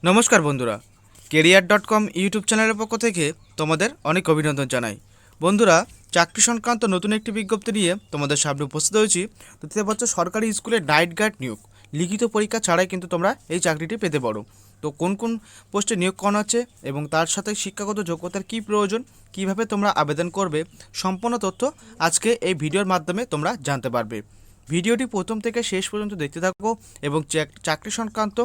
নমস্কার বন্ধুরা, কেরিয়ার.com ইউটিউব চ্যানেলের পক্ষ থেকে তোমাদের অনেক অভিনন্দন জানাই। বন্ধুরা, চাকরি সংক্রান্ত নতুন একটি বিজ্ঞপ্তি নিয়ে তোমাদের সামনে উপস্থিত হয়েছি। তো দেখতে পাচ্ছ, সরকারি স্কুলে নাইট গার্ড নিয়োগ, লিখিত পরীক্ষা ছাড়াই কিন্তু তোমরা এই চাকরিটি পেতে পারো। তো কোন কোন পোস্টে নিয়োগ করানো হচ্ছে এবং তার সাথে শিক্ষাগত যোগ্যতার কী প্রয়োজন, কিভাবে তোমরা আবেদন করবে, সম্পূর্ণ তথ্য আজকে এই ভিডিওর মাধ্যমে তোমরা জানতে পারবে। ভিডিওটি প্রথম থেকে শেষ পর্যন্ত দেখতে থাকো এবং চাকরি সংক্রান্ত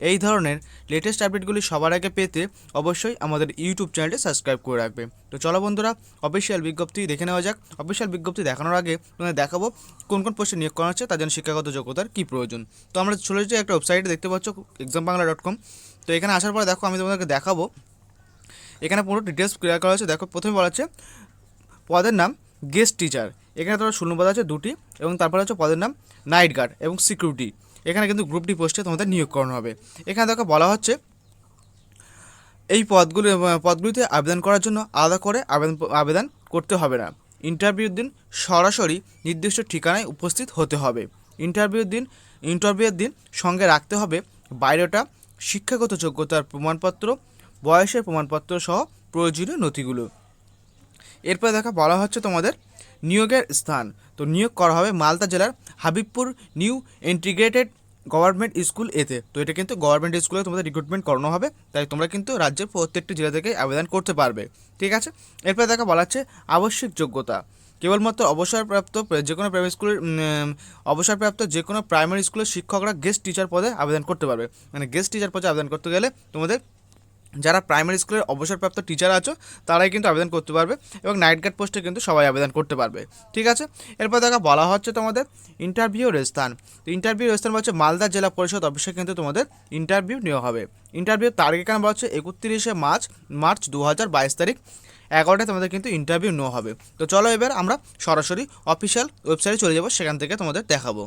এই ধরনের লেটেস্ট আপডেটগুলি সবার আগে পেতে অবশ্যই আমাদের ইউটিউব চ্যানেলটি সাবস্ক্রাইব করে রাখবে। তো চলো বন্ধুরা, অফিসিয়াল বিজ্ঞপ্তি দেখে নেওয়া যাক। অফিসিয়াল বিজ্ঞপ্তি দেখানোর আগে তোমাদের দেখাবো কোন কোন পোস্টে নিয়োগ করা হচ্ছে, তার জন্য শিক্ষাগত যোগ্যতার কী প্রয়োজন। তো আমরা চলে যাচ্ছি একটা ওয়েবসাইটে, দেখতে পাচ্ছ exambangla.com। তো এখানে আসার পরে দেখো, আমি তোমাদেরকে দেখাবো এখানে পুরো ডিটেলস ক্লিয়ার করা হচ্ছে। দেখো, প্রথমে বলা হচ্ছে পদের নাম গেস্ট টিচার, এখানে তোমার শূন্যপদ আছে 2টি, এবং তারপরে হচ্ছে পদের নাম নাইট গার্ড এবং সিকিউরিটি। এখানে কিন্তু গ্রুপ ডি পোস্টে তোমাদের নিয়োগ করানো হবে। এখানে দেখো বলা হচ্ছে এই পদগুলিতে আবেদন করার জন্য আলাদা করে আবেদন করতে হবে না। ইন্টারভিউর দিন সরাসরি নির্দিষ্ট ঠিকানায় উপস্থিত হতে হবে। ইন্টারভিউর দিন সঙ্গে রাখতে হবে বায়োডাটা, শিক্ষাগত যোগ্যতার প্রমাণপত্র, বয়সের প্রমাণপত্র সহ প্রয়োজনীয় নথিগুলো। এরপরে দেখা বলা হচ্ছে তোমাদের নিয়োগের স্থান। তো নিয়োগ করা হবে মালদা জেলার Habibpur new integrated government school এতে। তো এটা কিন্তু গভর্নমেন্ট স্কুলে তোমাদের রিক্রুটমেন্ট করানো হবে, তাই তোমরা কিন্তু রাজ্যের প্রত্যেকটি জেলা থেকে আবেদন করতে পারবে। ঠিক আছে, এরপরে দেখা বলা হচ্ছে আবশ্যিক যোগ্যতা। কেবলমাত্র অবসরপ্রাপ্ত যে কোনো প্রাইমারি স্কুলের শিক্ষকরা গেস্ট টিচার পদে আবেদন করতে পারবে। মানে গেস্ট টিচার পদে আবেদন করতে গেলে তোমাদের যারা প্রাইমারি স্কুলের অবসরপ্রাপ্ত টিচার আছো তারাই কিন্তু আবেদন করতে পারবে, এবং নাইট গার্ড পোস্টে কিন্তু সবাই আবেদন করতে পারবে। ঠিক আছে, এরপর দেখা বলা হচ্ছে তোমাদের ইন্টারভিউর স্থান। তো ইন্টারভিউর স্থান হচ্ছে মালদা জেলা পরিষদ অফিসে কিন্তু তোমাদের ইন্টারভিউ নেওয়া হবে। ইন্টারভিউ তারিখ এখানে বলা হচ্ছে 31শে মার্চ 2022 তারিখ 11টায় তোমাদের কিন্তু ইন্টারভিউ নেওয়া হবে। তো চলো এবার আমরা সরাসরি অফিসিয়াল ওয়েবসাইটে চলে যাব, সেখান থেকে তোমাদের দেখাবো।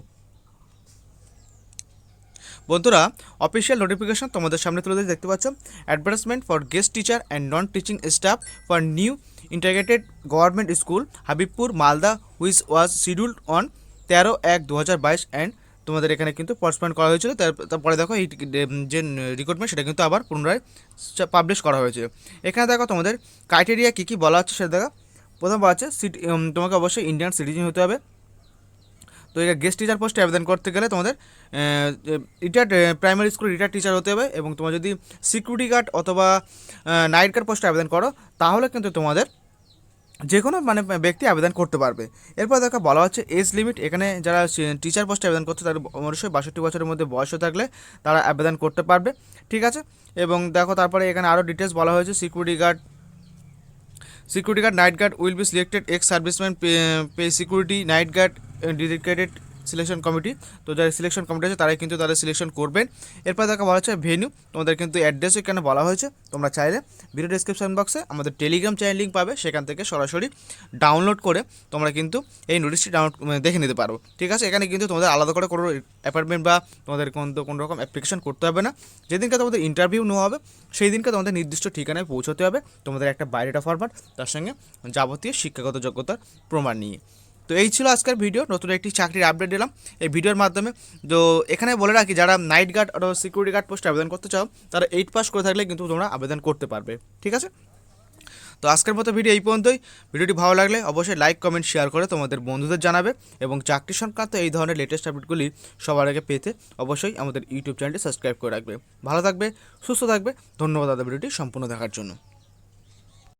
বন্ধুরা, অফিসিয়াল নোটিফিকেশন তোমাদের সামনে তুলে দিয়ে দেখতে পাচ্ছ, advertisement for guest teacher and non teaching staff for new integrated government school Habibpur Malda, which was scheduled on 13/1/2022 and তোমাদের এখানে কিন্তু পোস্টপোন করা হয়েছিল। তারপরে দেখো এই যে রিক্রুটমেন্ট সেটা কিন্তু আবার পুনরায় পাবলিশ করা হয়েছে। এখানে দেখো তোমাদের ক্রাইটেরিয়া কী কী বলা হচ্ছে সেটা দেখো। প্রথম বলা হচ্ছে তোমাকে অবশ্যই ইন্ডিয়ান সিটিজেন হতে হবে। তো এটা গেস্ট টিচার পোস্টে আবেদন করতে গেলে তোমাদের retired primary school retired teacher হতে হবে, এবং তোমার যদি সিকিউরিটি গার্ড অথবা নাইট গার্ড পোস্টে আবেদন করো তাহলে কিন্তু তোমাদের যে কোনো ব্যক্তি আবেদন করতে পারবে। এরপর দেখো বলা হচ্ছে এজ লিমিট। এখানে যারা টিচার পোস্টে আবেদন করছে তাদের অবশ্যই 62 বছরের মধ্যে বয়স থাকলে তারা আবেদন করতে পারবে। ঠিক আছে, এবং দেখো তারপরে এখানে আরও ডিটেলস বলা হয়েছে। Security guard night guard will be selected ex serviceman pay security night guard dedicated selection committee. তো যারা সিলেকশন কমিটি আছে তারাই কিন্তু তাদের সিলেকশন করবেন। এরপর দেখা বলা হচ্ছে ভেন্যু, তোমাদের কিন্তু অ্যাড্রেস এখানে বলা হয়েছে। তোমরা চাইলে ভিডিও ডিসক্রিপশন বক্সে আমাদের টেলিগ্রাম চ্যানেল লিঙ্ক পাবে, সেখান থেকে সরাসরি ডাউনলোড করে তোমরা কিন্তু এই নোটিশটি দেখে নিতে পারো। ঠিক আছে, এখানে কিন্তু তোমাদের আলাদা করে কোনো অ্যাপার্টমেন্ট বা তোমাদের কোনো রকম অ্যাপ্লিকেশন করতে হবে না। যেদিনকে তোমাদের ইন্টারভিউ নেওয়া হবে সেই দিনকে তোমাদের নির্দিষ্ট ঠিকানায় পৌঁছতে হবে তোমাদের একটা বায়োডাটা ফরম্যাট, তার সঙ্গে যাবতীয় শিক্ষাগত যোগ্যতার প্রমাণ নিয়ে। তো এই ছিল আজকের ভিডিও, নতুন একটি চাকরির আপডেট দিলাম এই ভিডিওর মাধ্যমে। তো এখানে বলে রাখি, যারা নাইট গার্ড অথবা সিকিউরিটি গার্ড পোস্টে আবেদন করতে চাও তারা 8 পাস করে থাকলে কিন্তু তোমরা আবেদন করতে পারবে। ঠিক আছে, তো আজকের মতো ভিডিও এই পর্যন্তই। ভিডিওটি ভালো লাগলে অবশ্যই লাইক কমেন্ট শেয়ার করে তোমাদের বন্ধুদের জানাবে, এবং চাকরি সংক্রান্ত এই ধরনের লেটেস্ট আপডেটগুলি সবার আগে পেতে অবশ্যই আমাদের ইউটিউব চ্যানেলটি সাবস্ক্রাইব করে রাখবে। ভালো থাকবে, সুস্থ থাকবে। ধন্যবাদ দাদা ভিডিওটি সম্পূর্ণ দেখার জন্য।